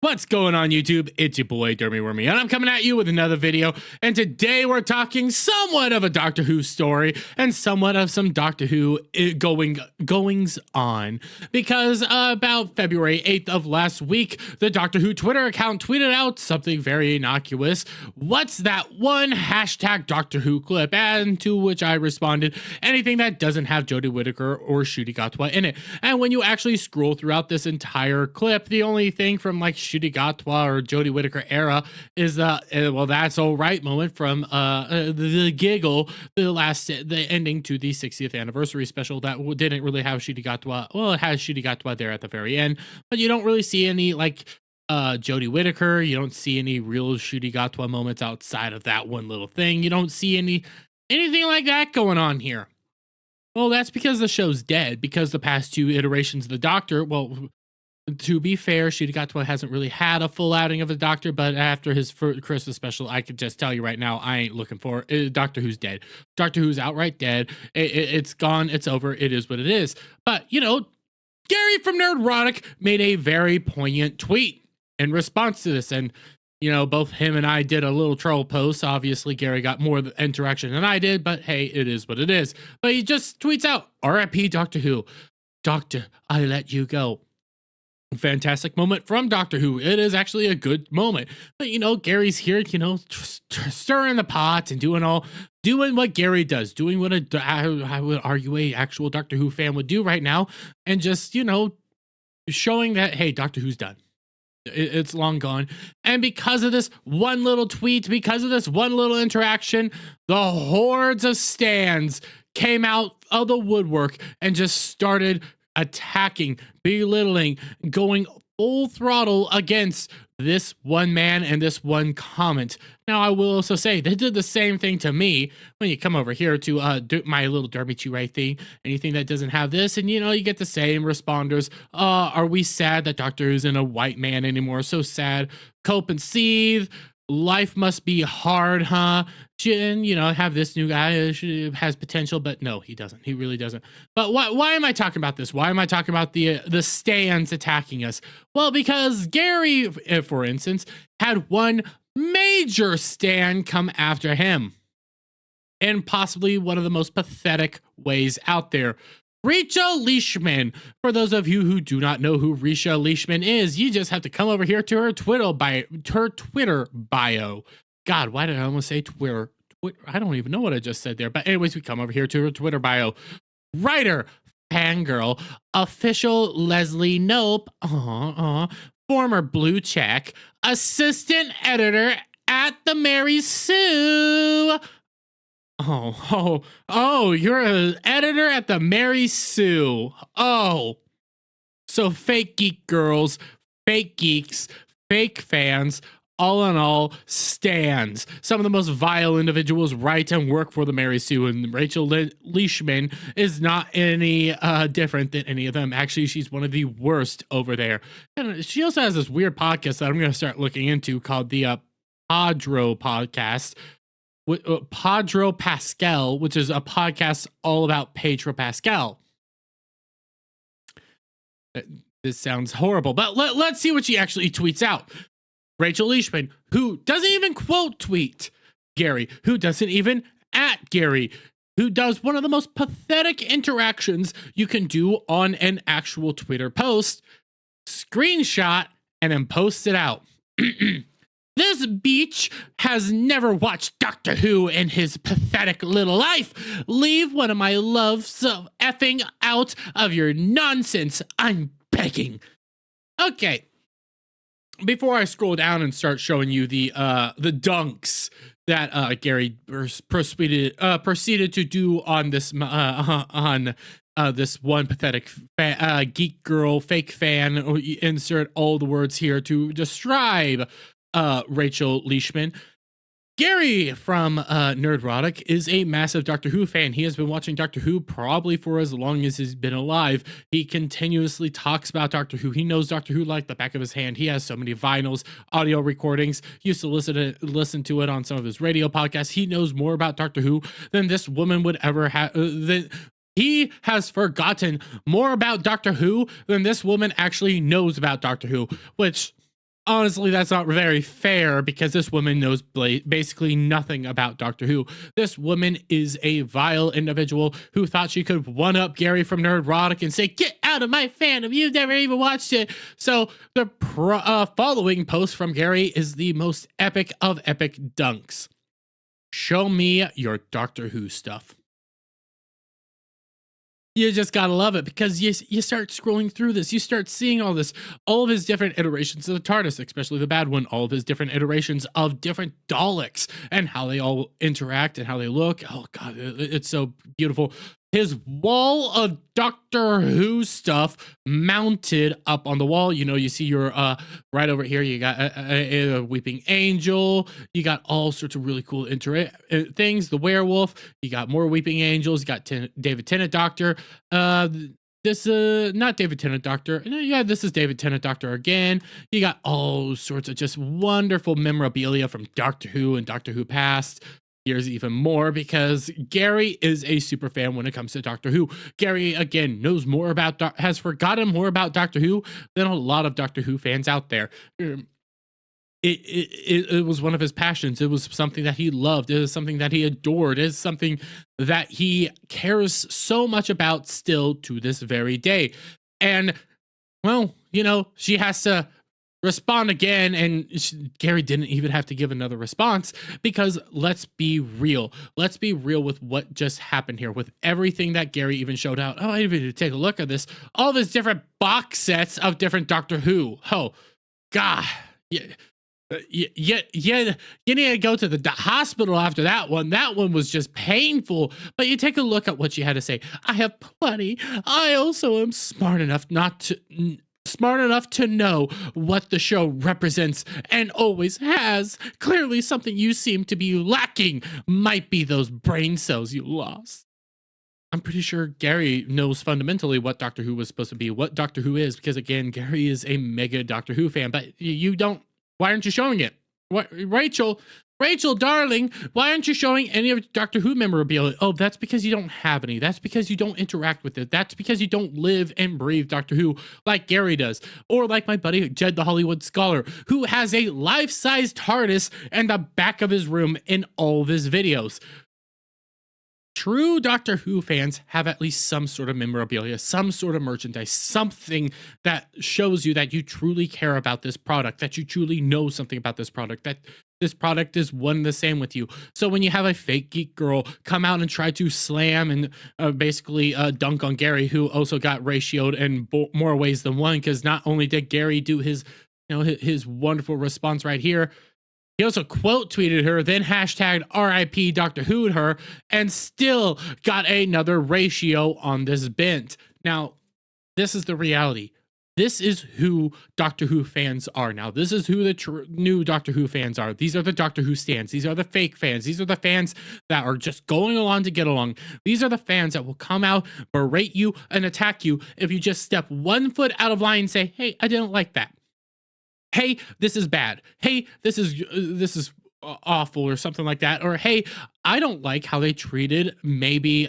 What's going on YouTube? It's your boy Dermy Wormy, and I'm coming at you with another video. And today we're talking somewhat of a Doctor Who story and somewhat of some Doctor Who goings on. Because about February 8th of last week, the Doctor Who Twitter account tweeted out something very innocuous. What's that one hashtag Doctor Who clip? And to which I responded, anything that doesn't have Jodie Whittaker or Ncuti Gatwa in it. And when you actually scroll throughout this entire clip, the only thing from like Ncuti Gatwa or Jodie Whittaker era is well, that's all right moment from the giggle, the ending to the 60th anniversary special that didn't really have Ncuti Gatwa. Well, it has Ncuti Gatwa there at the very end, but you don't really see any like Jodie Whittaker. You don't see any real Ncuti Gatwa moments outside of that one little thing. You don't see anything like that going on here. Well, that's because the show's dead, because the past two iterations of the Doctor, well, to be fair, Ncuti Gatwa hasn't really had a full outing of the Doctor, but after his Christmas special, I could just tell you right now, I ain't looking for it. Doctor Who's dead. Doctor Who's outright dead. It's gone. It's over. It is what it is. But, you know, Gary from Nerdrotic made a very poignant tweet in response to this, and you know, both him and I did a little troll post. Obviously, Gary got more interaction than I did, but hey, it is what it is. But he just tweets out, RIP Doctor Who. Doctor, I let you go. Fantastic moment from Doctor Who. It is actually a good moment. But, you know, Gary's here, you know, stirring the pot and doing what Gary does, doing what I would argue a actual Doctor Who fan would do right now. And just, you know, showing that, hey, Doctor Who's done. It's long gone. And because of this one little tweet, because of this one little interaction, the hordes of STANS came out of the woodwork and just started attacking, belittling, going full throttle against this one man and this one comment. Now, I will also say they did the same thing to me when you come over here to do my little Derby Chew right thing. Anything that doesn't have this, and you know, you get the same responders. Are we sad that Doctor isn't a white man anymore? So sad. Cope and seethe. Life must be hard, huh? And, you know, have this new guy has potential, but no, he doesn't. He really doesn't. But why am I talking about this? Why am I talking about the STANs attacking us? Well, because Gary, for instance, had one major STAN come after him, and possibly one of the most pathetic ways out there. Rachel Leishman. For those of you who do not know who Rachel Leishman is, you just have to come over here to her Twitter bio. God, why did I almost say Twitter? I don't even know what I just said there. But anyways, we come over here to her Twitter bio. Writer, fangirl, official Leslie Knope, former blue check, assistant editor at the Mary Sue. Oh, you're an editor at the Mary Sue. Oh, so fake geek girls, fake geeks, fake fans, all in all, STANs. Some of the most vile individuals write and work for the Mary Sue, and Rachel Leishman is not any different than any of them. Actually, she's one of the worst over there. And she also has this weird podcast that I'm going to start looking into called the Padro Podcast. Pedro Pascal, which is a podcast all about Pedro Pascal. This sounds horrible, but let's see what she actually tweets out. Rachel Leishman, who doesn't even quote tweet Gary, who doesn't even at Gary, who does one of the most pathetic interactions you can do on an actual Twitter post, screenshot, and then post it out. This beach has never watched Doctor Who in his pathetic little life. Leave one of my loves of effing out of your nonsense. I'm begging. Okay. Before I scroll down and start showing you the dunks that Gary proceeded to do on this this one pathetic geek girl fake fan, insert all the words here to describe Rachel Leishman. Gary from Nerdrotic is a massive Doctor Who fan. He has been watching Doctor Who probably for as long as he's been alive. He continuously talks about Doctor Who. He knows Doctor Who like the back of his hand. He has so many vinyls, audio recordings. He used to listen to it on some of his radio podcasts. He knows more about Doctor Who than this woman would ever have. He has forgotten more about Doctor Who than this woman actually knows about Doctor Who, which Honestly, that's not very fair because this woman knows basically nothing about Doctor Who. This woman is a vile individual who thought she could one-up Gary from Nerdrotic and say, "Get out of my fandom, you've never even watched it." So the following post from Gary is the most epic of epic dunks. Show me your Doctor Who stuff. You just gotta love it because you start scrolling through this, you start seeing all this, all of his different iterations of the TARDIS, especially the bad one, all of his different iterations of different Daleks and how they all interact and how they look. Oh God, it's so beautiful. His wall of Doctor Who stuff mounted up on the wall. You know, you see your right over here, you got a weeping angel. You got all sorts of really cool things. The werewolf. You got more weeping angels. You got David Tennant Doctor. This not David Tennant Doctor. Yeah, this is David Tennant Doctor again. You got all sorts of just wonderful memorabilia from Doctor Who and Doctor Who Past. Here's even more because Gary is a super fan when it comes to Doctor Who. Gary, again, knows more about, has forgotten more about Doctor Who than a lot of Doctor Who fans out there. It was one of his passions. It was something that he loved. It was something that he adored. It is something that he cares so much about still to this very day. And, well, you know, she has to respond again, and Gary didn't even have to give another response because let's be real. Let's be real with what just happened here, with everything that Gary even showed out. Oh, I even need to take a look at this. All of his different box sets of different Doctor Who. Oh, God. Yeah. You need to go to the hospital after that one. That one was just painful. But you take a look at what she had to say. I have plenty. I also am smart enough to know what the show represents and always has. Clearly something you seem to be lacking might be those brain cells you lost. I'm pretty sure Gary knows fundamentally what Doctor Who was supposed to be, what Doctor Who is, because again, Gary is a mega Doctor Who fan, but you don't. Why aren't you showing it? What, Rachel, darling, why aren't you showing any of Doctor Who memorabilia? Oh, that's because you don't have any. That's because you don't interact with it. That's because you don't live and breathe Doctor Who like Gary does. Or like my buddy Jed the Hollywood Scholar, who has a life-size TARDIS in the back of his room in all of his videos. True Doctor Who fans have at least some sort of memorabilia, some sort of merchandise, something that shows you that you truly care about this product, that you truly know something about this product, that this product is one and the same with you. So when you have a fake geek girl come out and try to slam and basically dunk on Gary, who also got ratioed in more ways than one, because not only did Gary do his, his wonderful response right here, he also quote tweeted her, then hashtagged RIP Doctor Who'd her, and still got another ratio on this bent. Now, this is the reality. This is who Doctor Who fans are now. This is who the new Doctor Who fans are. These are the Doctor Who stans. These are the fake fans. These are the fans that are just going along to get along. These are the fans that will come out, berate you, and attack you if you just step 1 foot out of line and say, hey, I didn't like that. Hey, this is bad. Hey, this is awful, or something like that. Or hey, I don't like how they treated maybe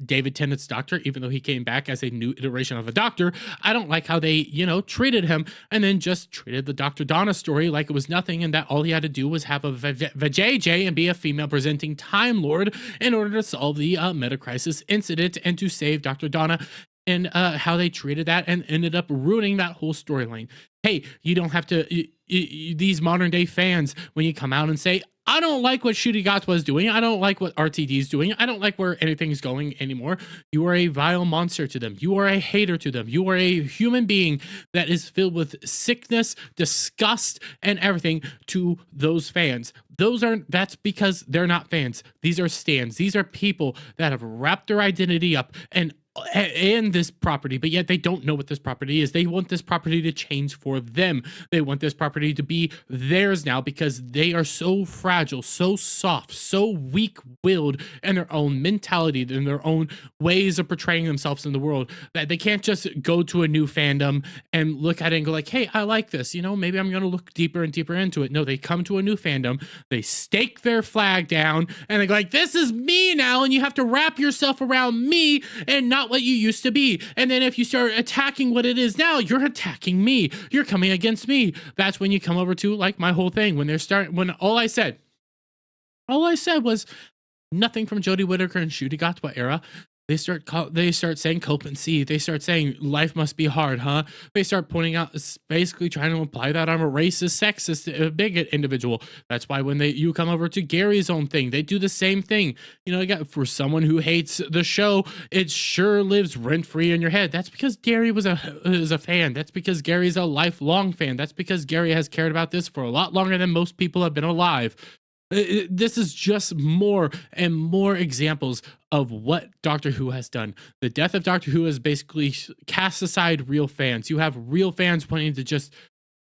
David Tennant's Doctor, even though he came back as a new iteration of a Doctor. I don't like how they, treated him, and then just treated the Dr. Donna story like it was nothing, and that all he had to do was have a vajayjay and be a female presenting Time Lord in order to solve the Meta Crisis incident and to save Dr. Donna. And how they treated that and ended up ruining that whole storyline. Hey, you don't have to, these modern day fans, when you come out and say, I don't like what Ncuti Gatwa is doing, I don't like what RTD is doing, I don't like where anything's going anymore, you are a vile monster to them. You are a hater to them. You are a human being that is filled with sickness, disgust, and everything to those fans. That's because they're not fans. These are stans. These are people that have wrapped their identity up and this property, but yet they don't know what this property is. They want this property to change for them. They want this property to be theirs now because they are so fragile, so soft, so weak-willed in their own mentality, in their own ways of portraying themselves in the world, that they can't just go to a new fandom and look at it and go like, hey, I like this, maybe I'm going to look deeper and deeper into it. No, they come to a new fandom, they stake their flag down, and they go like, this is me now, and you have to wrap yourself around me and not not what you used to be. And then if you start attacking what it is now, you're attacking me. You're coming against me. That's when you come over to like my whole thing. When all I said was nothing from Jodie Whittaker and Ncuti Gatwa era. They start saying copency. They start saying life must be hard, huh? They start pointing out, basically trying to imply that I'm a racist, sexist, bigot individual. That's why when you come over to Gary's own thing, they do the same thing. You know, for someone who hates the show, it sure lives rent free in your head. That's because Gary is a fan. That's because Gary's a lifelong fan. That's because Gary has cared about this for a lot longer than most people have been alive. This is just more and more examples of what Doctor Who has done. The death of Doctor Who has basically cast aside real fans. You have real fans wanting to just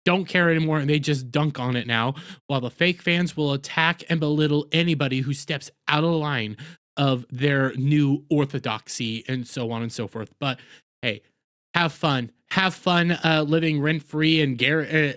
don't care anymore, and they just dunk on it now, while the fake fans will attack and belittle anybody who steps out of line of their new orthodoxy and so on and so forth. But hey, have fun. Have fun living rent free and Gary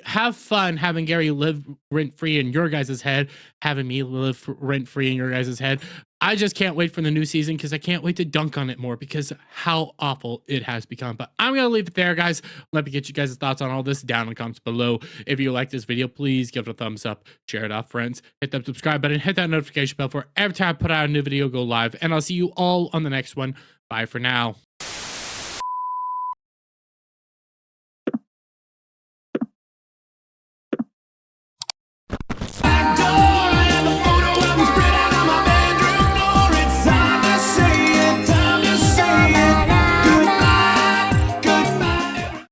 have fun having Gary live rent free in your guys' head, having me live rent free in your guys' head. I just can't wait for the new season because I can't wait to dunk on it more because how awful it has become. But I'm gonna leave it there, guys. Let me get you guys' thoughts on all this down in the comments below. If you like this video, please give it a thumbs up, share it out, friends. Hit that subscribe button, hit that notification bell for every time I put out a new video go live, and I'll see you all on the next one. Bye for now.